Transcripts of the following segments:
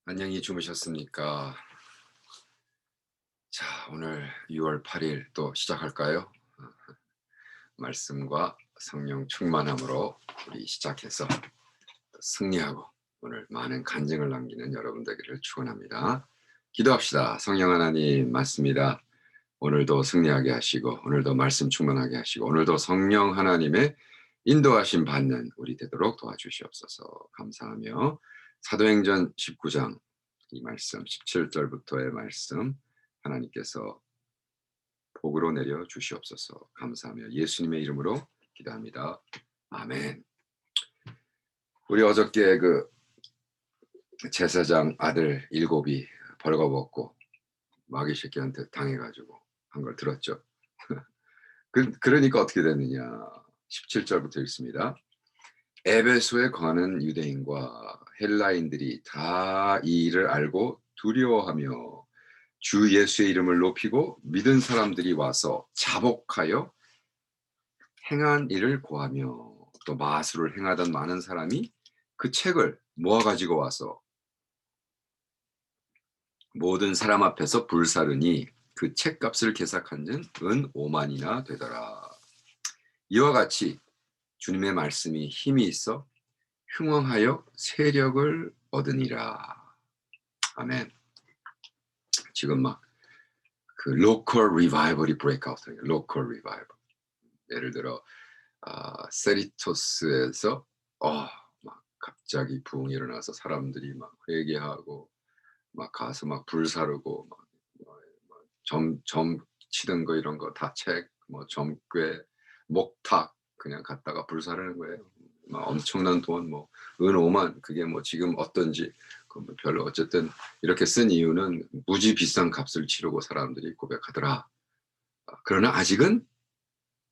안녕히 주무셨습니까? 자, 오늘 6월 8일 또 시작할까요? 말씀과 성령 충만함으로 우리 시작해서 또 승리하고 오늘 많은 간증을 남기는 여러분 되기를 축원합니다. 기도합시다. 성령 하나님 맞습니다. 오늘도 승리하게 하시고 오늘도 말씀 충만하게 하시고 오늘도 성령 하나님의 인도하심 받는 우리 되도록 도와주시옵소서. 감사하며 사도행전 19장 이 말씀 17절부터의 말씀 하나님께서 복으로 내려 주시옵소서. 감사하며 예수님의 이름으로 기도합니다. 아멘. 우리 어저께 그 제사장 아들 7이 벌거벗고 마귀 새끼한테 당해가지고 한 걸 들었죠. 그러니까 어떻게 됐느냐. 17절부터 읽습니다. 에베소에 거하는 유대인과 헬라인들이 다 이 일을 알고 두려워하며 주 예수의 이름을 높이고 믿은 사람들이 와서 자복하여 행한 일을 고하며 또 마술을 행하던 많은 사람이 그 책을 모아 가지고 와서 모든 사람 앞에서 불사르니 그 책값을 계삭한즉 은 5만이나 되더라. 이와 같이 주님의 말씀이 힘이 있어 흉왕하여 세력을 얻으니라. 아멘. 지금 막 그 로컬 리바이벌이 브레이크아웃 해요. 로컬 리바이벌. 예를 들어 세리토스에서 막 갑자기 부흥이 일어나서 사람들이 막 회개하고 막 가서 막 불사르고 막 점 치던 거 이런 거 다 책 뭐 점괘 목탁 그냥 갖다가 불사르는 거예요. 막 엄청난 돈 뭐 은 5만 그게 뭐 지금 어떤지 그 뭐 별로 어쨌든 이렇게 쓴 이유는 무지 비싼 값을 치르고 사람들이 고백하더라. 그러나 아직은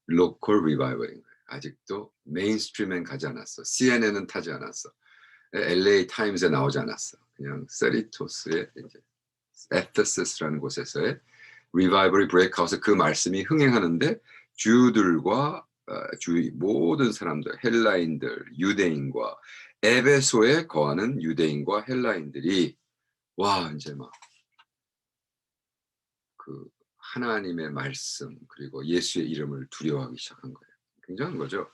로컬 리바이벌인 거예요. 아직도 메인스트림엔 가지 않았어. CNN은 타지 않았어. LA 타임즈에 나오지 않았어. 그냥 세리토스의 이제 에페소스라는 곳에서의 리바이벌이 브레이크아웃에 그 말씀이 흥행하는데 주들과 주위 모든 사람들, 헬라인들, 유대인과 에베소에 거하는 유대인과 헬라인들이 와 이제 막 그 하나님의 말씀 그리고 예수의 이름을 두려워하기 시작한 거예요. 굉장한 거죠.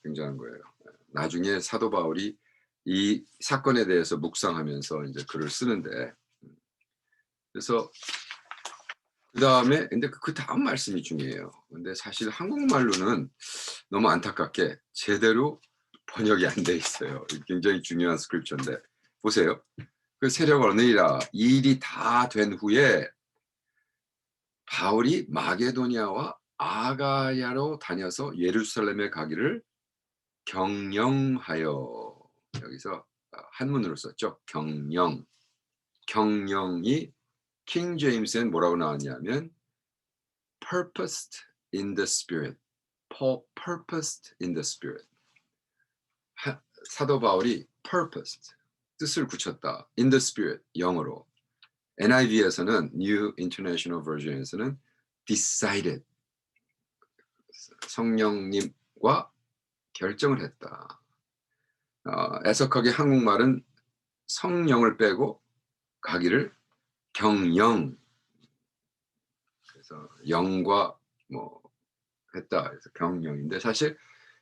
굉장한 거예요. 나중에 사도 바울이 이 사건에 대해서 묵상하면서 이제 글을 쓰는데 그래서 그다음에 근데 그다음 말씀이 중요해요. 근데 사실 한국말로는 너무 안타깝게 제대로 번역이 안 돼 있어요. 굉장히 중요한 스크립처인데 보세요. 그 세력을 얻으리라. 이 일이 다 된 후에 바울이 마게도니아와 아가야로 다녀서 예루살렘에 가기를 경영하여 여기서 한문으로 썼죠. 경영. 경영이 킹 제임스엔 뭐라고 나왔냐면 purposed in the spirit. purposed in the spirit. 사도 바울이 purposed 뜻을 굳혔다. in the spirit 영어로. NIV에서는 New International Version에서는 decided 성령님과 결정을 했다. 애석하게 한국말은 성령을 빼고 가기를 경영 그래서 영과 뭐 했다 그래서 경영인데 사실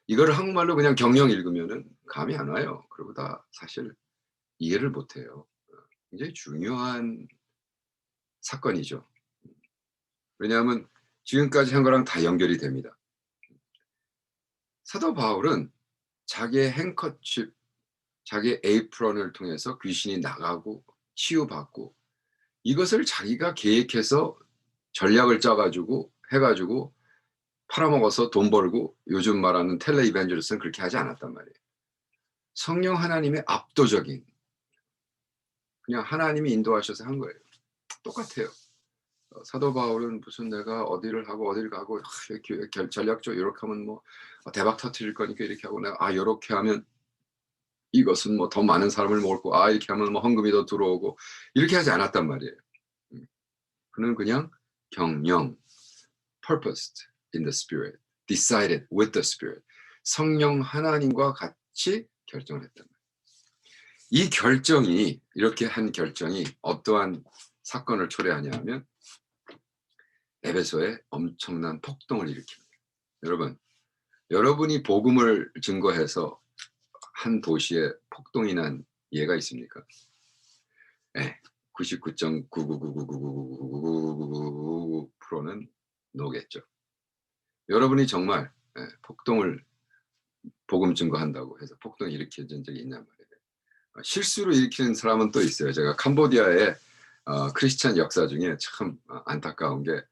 이거를 한국말로 그냥 경영 읽으면은 감이 안 와요. 그리고 다 사실 이해를 못 해요. 굉장히 중요한 사건이죠. 왜냐하면 지금까지 한 거랑 다 연결이 됩니다. 사도 바울은 자기의 행커칩, 자기의 에이프런을 통해서 귀신이 나가고 치유받고 이것을 자기가 계획해서 전략을 짜 가지고 해 가지고 팔아먹어서 돈 벌고 요즘 말하는 텔레 이벤저리스트는 그렇게 하지 않았단 말이에요. 성령 하나님의 압도적인 그냥 하나님이 인도하셔서 한 거예요. 똑같아요. 사도 바울은 무슨 내가 어디를 하고 어디를 가고 이렇게 전략적 이렇게 하면 뭐 대박 터뜨릴 거니까 이렇게 하고 내가 이렇게 하면 이것은 뭐 더 많은 사람을 모을 거 이렇게 하면 뭐 헌금이 더 들어오고 이렇게 하지 않았단 말이에요. 그는 그냥 경영 purposed in the spirit, decided with the spirit. 성령 하나님과 같이 결정을 했단 말이에요. 이 결정이 이렇게 한 결정이 어떠한 사건을 초래하냐 하면 에베소에 엄청난 폭동을 일으킵니다. 여러분, 여러분이 복음을 증거해서 한 도시에 폭동이 난 예가 있습니까? 예. 99.99999999999%는 노겠죠. 여러분이 정말 폭동을 복음 증거한다고 해서 폭동을 일으켜진 적이 있냔 말이에요. 실수로 일으키는 사람은 또 있어요. 제가 캄보디아의 크리스찬 역사 중에 참 안타까운 게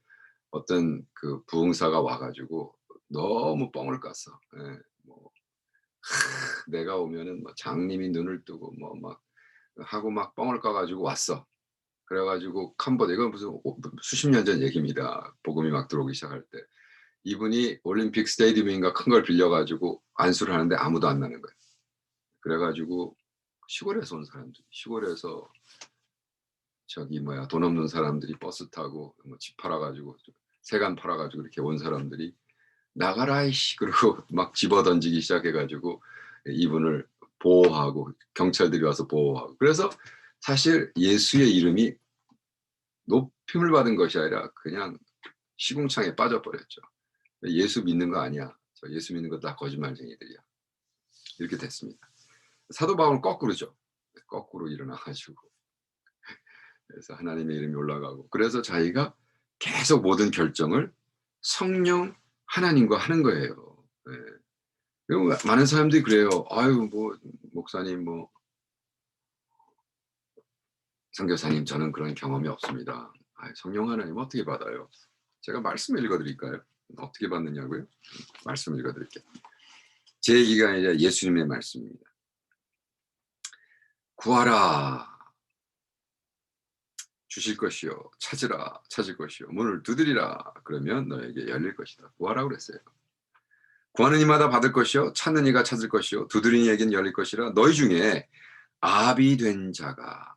어떤 그 부흥사가 와 가지고 너무 뻥을 깠어. 예. 뭐 내가 오면은 뭐 장님이 눈을 뜨고 뭐 막 하고 막 뻥을 까 가지고 왔어. 그래 가지고 캄보디아 이건 무슨 수십 년 전 얘기입니다. 복음이 막 들어오기 시작할 때. 이분이 올림픽 스테디움인가 큰 걸 빌려 가지고 안수를 하는데 아무도 안 나는 거예요. 그래 가지고 시골에서 온 사람들이 시골에서 저기 뭐야 돈 없는 사람들이 버스 타고 뭐 집 팔아 가지고 세간 팔아 가지고 이렇게 온 사람들이 "나가라 이씨." 그러고 막 집어던지기 시작해 가지고 이분을 보호하고 경찰들이 와서 보호하고 그래서 사실 예수의 이름이 높임을 받은 것이 아니라 그냥 시궁창에 빠져버렸죠. "예수 믿는 거 아니야. 저 예수 믿는 거 다 거짓말쟁이들이야." 이렇게 됐습니다. 사도 바울은 거꾸로죠. 거꾸로 일어나 가지고 그래서 하나님의 이름이 올라가고 그래서 자기가 계속 모든 결정을 성령 하나님과 하는 거예요. 예. 그리고 많은 사람들이 그래요. "아유 뭐 목사님 뭐 선교사님 저는 그런 경험이 없습니다." 아이 성령 하나님 어떻게 받아요? 제가 말씀을 읽어 드릴까요? 어떻게 받느냐고요? 말씀 읽어 드릴게요. 제 얘기가 아니라 예수님의 말씀입니다. "구하라 주실 것이요 찾으라 찾을 것이요 문을 두드리라 그러면 너에게 열릴 것이다." 구하라고 그랬어요. "구하는 이마다 받을 것이요 찾는 이가 찾을 것이요 두드리는 이에게는 열릴 것이라 너희 중에 아비 된 자가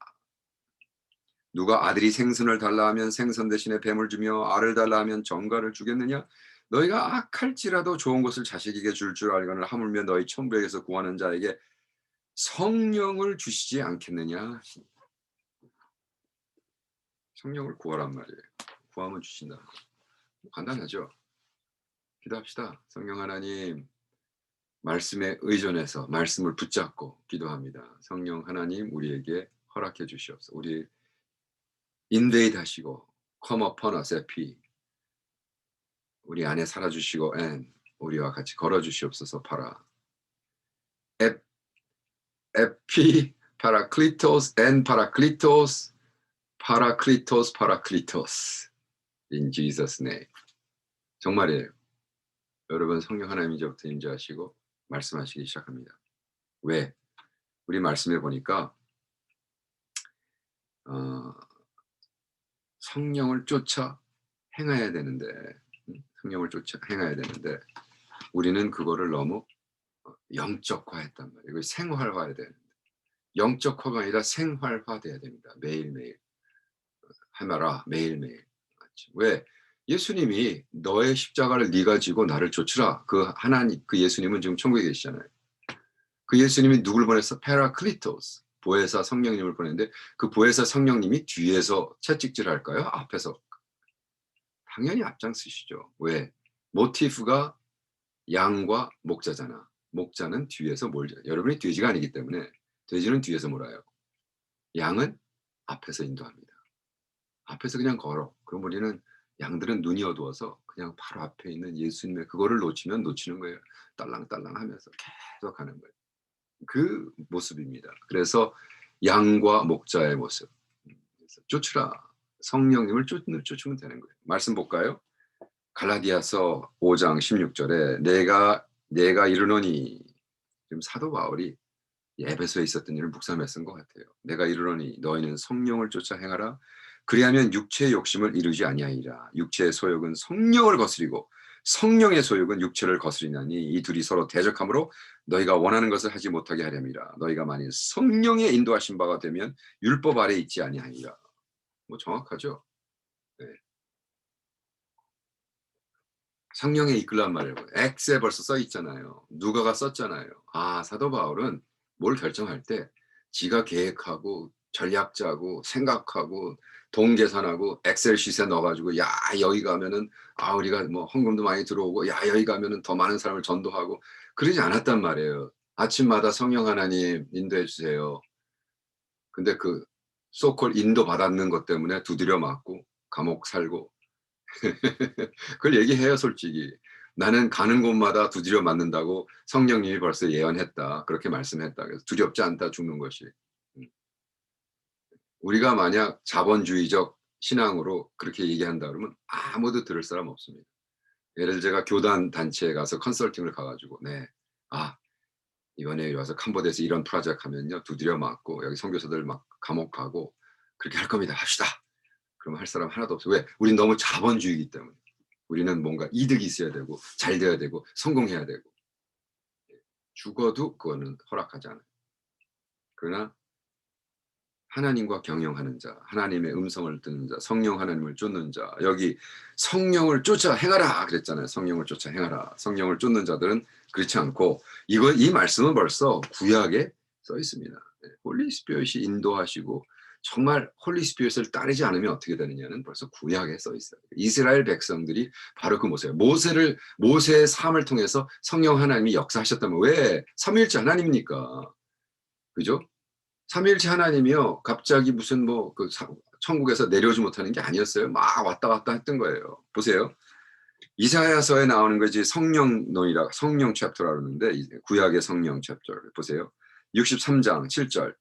누가 아들이 생선을 달라 하면 생선 대신에 뱀을 주며 알을 달라 하면 정갈을 주겠느냐? 너희가 악할지라도 좋은 것을 자식에게 줄 알거늘 하물며 너희 천부에게서 구하는 자에게 성령을 주시지 않겠느냐?" 성령을 구하란 말이에요. 구하면 주신다. 간단하죠. 기도합시다. 성령 하나님 말씀에 의존해서 말씀을 붙잡고 기도합니다. 성령 하나님 우리에게 허락해 주시옵소서. 우리 인베이드 하시고 come upon us epi 우리 안에 살아 주시고 and 우리와 같이 걸어 주시옵소서 파라. 에 에피 파라클리토스 앤 파라클리토스 파라클리토스 파라클리토스 in Jesus name. 정말이에요. 여러분 성령 하나님 이제부터 임재하시고 말씀하시기 시작합니다. 왜? 우리 말씀해 보니까 어 성령을 쫓아 행해야 되는데 성령을 쫓아 행해야 되는데 우리는 그거를 너무 영적화했단 말이에요. 이걸 생활화해야 되는데 영적화가 아니라 생활화돼야 됩니다. 매일매일 하마라 매일매일. 맞죠. 왜? 예수님이 "너의 십자가를 네가 지고 나를 쫓으라." 그 하나님 그 예수님은 지금 천국에 계시잖아요. 그 예수님이 누굴 보냈어? 파라클리토스. 보혜사 성령님을 보냈는데 그 보혜사 성령님이 뒤에서 채찍질할까요? 앞에서? 당연히 앞장서시죠. 왜? 모티프가 양과 목자잖아. 목자는 뒤에서 몰죠. 여러분이 돼지가 아니기 때문에 돼지는 뒤에서 몰아요. 양은 앞에서 인도합니다. 앞에서 그냥 걸어. 그럼 우리는 양들은 눈이 어두워서 그냥 바로 앞에 있는 예수님의 그거를 놓치면 놓치는 거예요. 딸랑딸랑하면서 계속 가는 거예요. 그 모습입니다. 그래서 양과 목자의 모습. 그래서 쫓으라. 성령님을 쫓으면 되는 거예요. 말씀 볼까요? 갈라디아서 5장 16 절에 내가 이르노니 지금 사도 바울이 에베소에 있었던 일을 묵상해 쓴 것 같아요. "내가 이르노니 너희는 성령을 쫓아 행하라. 그리하면 육체의 욕심을 이루지 아니하리라. 육체의 소욕은 성령을 거스리고 성령의 소욕은 육체를 거스리나니 이 둘이 서로 대적하므로 너희가 원하는 것을 하지 못하게 하렵니다. 너희가 만일 성령의 인도하신 바가 되면 율법 아래 있지 아니하리라." 뭐 정확하죠? 네. 성령의 이끌란 말이에요. X에 벌써 써 있잖아요. 누가가 썼잖아요. 아 사도 바울은 뭘 결정할 때 지가 계획하고 전략 짜고 생각하고 돈 계산하고 엑셀 시트에 넣어 가지고 "야 여기 가면은 우리가 뭐 헌금도 많이 들어오고 야 여기 가면은 더 많은 사람을 전도하고." 그러지 않았단 말이에요. 아침마다 "성령 하나님 인도해 주세요." 근데 그 so called 인도받았는 것 때문에 두드려 맞고 감옥 살고 그걸 얘기해요 솔직히. "나는 가는 곳마다 두드려 맞는다고 성령님이 벌써 예언했다." 그렇게 말씀했다. 그래서 "두렵지 않다 죽는 것이." 음. 우리가 만약 자본주의적 신앙으로 그렇게 얘기한다 그러면 아무도 들을 사람 없습니다. 예를 제가 교단 단체에 가서 컨설팅을 가 가지고 네. "아 이번에 와서 캄보디아에서 이런 프로젝트 하면요. 두드려 맞고 여기 선교사들 막 감옥 가고 그렇게 할 겁니다. 합시다." 그러면 할 사람 하나도 없어요. 왜? 우린 너무 자본주의이기 때문에. 우리는 뭔가 이득이 있어야 되고 잘 돼야 되고 성공해야 되고. 죽어도 그거는 허락하지 않아요. 그러나 하나님과 경영하는 자, 하나님의 음성을 듣는 자, 성령 하나님을 쫓는 자, 여기 "성령을 쫓아 행하라." 그랬잖아요. "성령을 쫓아 행하라." 성령을 쫓는 자들은 그렇지 않고 이 말씀은 벌써 구약에 써 있습니다. 네. 홀리 스피릿이 인도하시고 정말 홀리 스피릿을 따르지 않으면 어떻게 되느냐는 벌써 구약에 써 있어요. 이스라엘 백성들이 바로 그 모세예요. 모세의 삶을 통해서 성령 하나님이 역사하셨다면 왜? 삼위일체 하나님이니까. 그죠? 삼위일체 하나님이요. 갑자기 무슨 뭐 그 천국에서 내려오지 못하는 게 아니었어요. 막 왔다 갔다 했던 거예요. 보세요. 이사야서에 나오는 것이 성령론이라 성령 챕터라 그러는데 구약의 성령 챕터를 보세요. 63장 7절.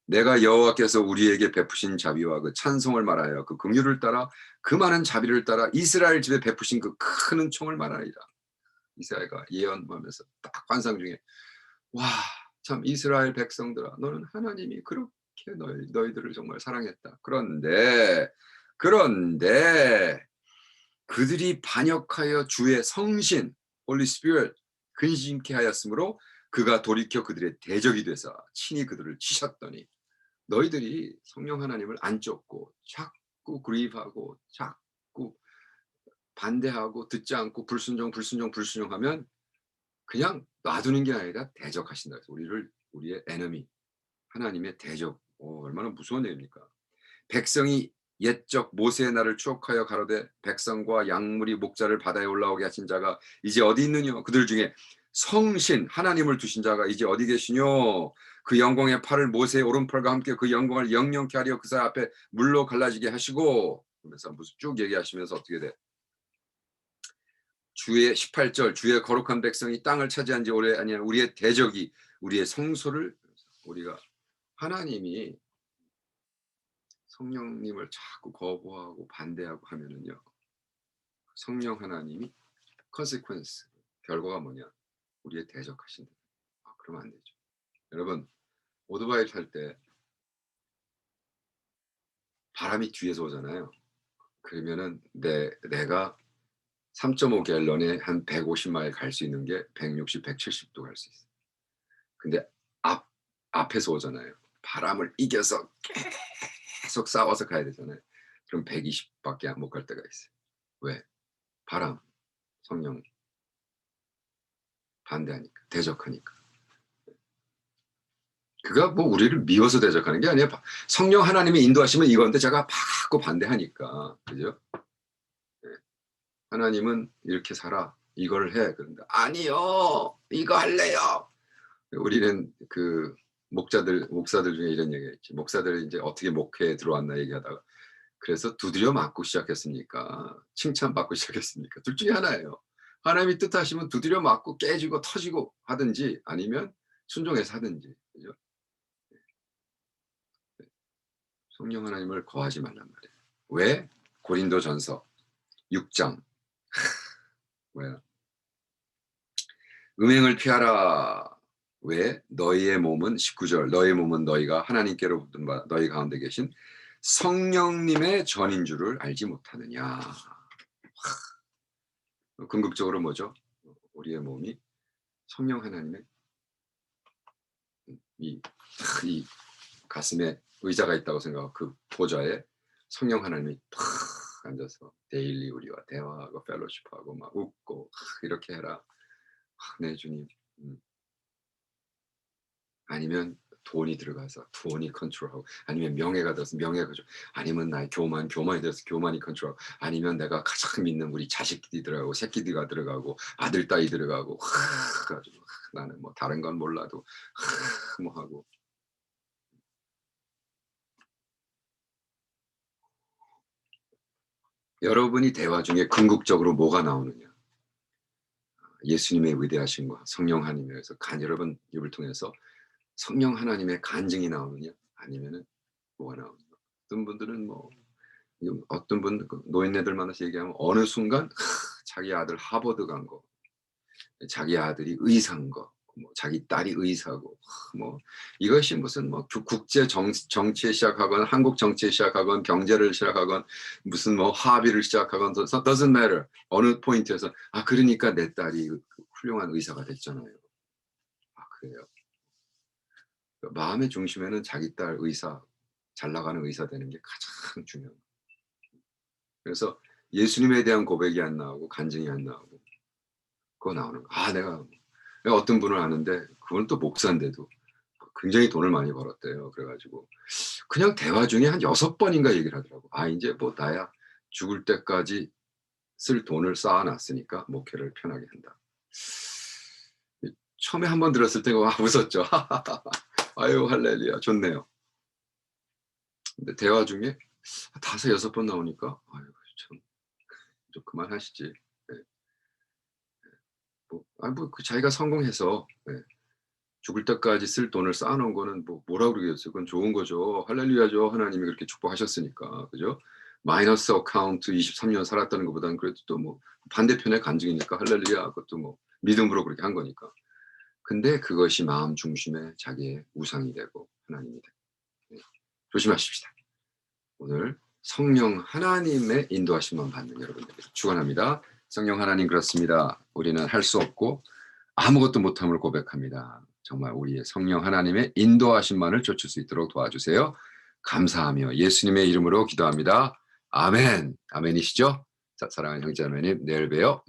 "내가 여호와께서 우리에게 베푸신 자비와 그 찬송을 말하여 그 긍휼을 따라 그 많은 자비를 따라 이스라엘 집에 베푸신 그 큰 은총을 말하리라." 이사야가 예언하면서 딱 환상 중에 와 참 이스라엘 백성들아 너는 하나님이 그렇게 너희들을 정말 사랑했다. 그런데 그들이 반역하여 주의 성신 홀리 스피릿 근심케 하였으므로 그가 돌이켜 그들의 대적이 되사 친히 그들을 치셨더니 너희들이 성령 하나님을 안 쫓고 자꾸 그리브하고 자꾸 반대하고 듣지 않고 불순종하면 그냥 놔두는 게 아니라 대적하신다. 그래서 우리의 에너미 하나님의 대적. 얼마나 무서운 얘기입니까? 백성이 옛적 모세의 날을 추억하여 가로되 백성과 약물이 목자를 바다에 올라오게 하신 자가 이제 어디 있느뇨? 그들 중에 성신 하나님을 두신 자가 이제 어디 계시뇨? 그 영광의 팔을 모세의 오른팔과 함께 그 영광을 영영케 하려 그 사람 앞에 물로 갈라지게 하시고 그러면서 무슨 쭉 얘기하시면서 어떻게 돼? 주의 18절 주의 거룩한 백성이 땅을 차지한 지 오래 아니한 우리의 대적이 우리의 성소를 우리가 하나님이 성령님을 자꾸 거부하고 반대하고 하면은요. 성령 하나님이 consequence 결과가 뭐냐? 우리의 대적하신다. 그러면 안 되죠. 여러분 오토바이 탈 때 바람이 뒤에서 오잖아요. 그러면은 내가 3.5 갤런에 한 150 마일 갈 수 있는 게 160, 170도 갈 수 있어요. 근데 앞 앞에서 오잖아요. 바람을 이겨서 계속 싸워서 가야 되잖아요. 그럼 120 밖에 못 갈 때가 있어요. 왜? 바람, 성령 반대하니까, 대적하니까. 그가 뭐 우리를 미워서 대적하는 게 아니에요. 성령 하나님이 인도하시면 이건데 제가 자꾸 반대하니까. 그죠? 네. 하나님은 이렇게 살아. 이걸 해. 그런데 아니요. 이거 할래요. 우리는 그 목사들 중에 이런 얘기가 있지. 목사들이 이제 어떻게 목회에 들어왔나 얘기하다가 그래서 두드려 맞고 시작했습니까? 칭찬받고 시작했습니까? 둘 중에 하나예요. 하나님이 뜻하시면 두드려 맞고 깨지고 터지고 하든지 아니면 순종해서 하든지. 그죠? 성령 하나님을 거하지 말란 말이에요. 왜? 고린도전서 6장. 뭐야? 음행을 피하라. 왜? 너희의 몸은 19절. 너희 몸은 너희가 하나님께로 붙은 바 너희 가운데 계신 성령님의 전인 줄을 알지 못하느냐. 궁극적으로 뭐죠? 우리의 몸이 성령 하나님의 이, 이 가슴에 의자가 있다고 생각하고 그 보좌에 성령 하나님이 탁 앉아서 데일리 우리와 대화하고 펠로십하고 막 웃고 이렇게 해라. 네 주님. 아니면 돈이 들어가서 돈이 컨트롤하고, 아니면 명예가 들어서 명예가 컨트롤, 아니면 나의 교만이 들어서 교만이 컨트롤하고, 아니면 내가 가장 믿는 우리 자식들이 들어가고 새끼들이 들어가고 아들 딸이 들어가고 가지고 나는 뭐 다른 건 몰라도 뭐 하고. 여러분이 대화 중에 궁극적으로 뭐가 나오느냐? 예수님의 위대하심과 성령 하나님에서 여러분 입을 통해서 성령 하나님의 간증이 나오느냐? 아니면은 뭐가 나오느냐? 어떤 분들은 뭐, 어떤 분 노인네들 만나서 얘기하면 어느 순간 자기 아들 하버드 간 거, 자기 아들이 의사인 거, 뭐 자기 딸이 의사고, 뭐 이것이 무슨 뭐 국제 정치에 시작하건 한국 정치에 시작하건 경제를 시작하건 무슨 뭐 합의를 시작하건 doesn't matter. 어느 포인트에서 그러니까 내 딸이 훌륭한 의사가 됐잖아요. 그래요. 마음의 중심에는 자기 딸 의사, 잘 나가는 의사 되는 게 가장 중요해요. 그래서 예수님에 대한 고백이 안 나오고 간증이 안 나오고 그거 나오는 거. 내가 어떤 분을 아는데 그분은 또 목사인데도 굉장히 돈을 많이 벌었대요. 그래 가지고 그냥 대화 중에 한 6번인가 얘기를 하더라고. 인제 뭐 나야 죽을 때까지 쓸 돈을 쌓아 놨으니까 목회를 편하게 한다. 처음에 한 번 들었을 때 웃었죠. 아유 할렐루야 좋네요. 근데 대화 중에 5-6번 나오니까 아유 참 좀 그만하시지. 네. 그 자기가 성공해서 죽을 때까지 쓸 돈을 쌓아 놓은 거는 뭐라 그러겠어요. 그건 좋은 거죠. 할렐루야죠. 하나님이 그렇게 축복하셨으니까. 그죠? 마이너스 어카운트 23년 살았다는 것보다는 그래도 또 뭐 반대편의 간증이니까 할렐루야. 그것도 뭐 믿음으로 그렇게 한 거니까. 근데 그것이 마음 중심에 자기의 우상이 되고 하나님이 되고. 네. 조심하십시다. 오늘 성령 하나님의 인도하심만 받는 여러분들에게 축원합니다. 성령 하나님 그렇습니다. 우리는 할 수 없고 아무것도 못함을 고백합니다. 정말 우리의 성령 하나님의 인도하심만을 좇을 수 있도록 도와주세요. 감사하며 예수님의 이름으로 기도합니다. 아멘. 아멘이시죠? 자, 사랑하는 형제자매님, 내일 봬요.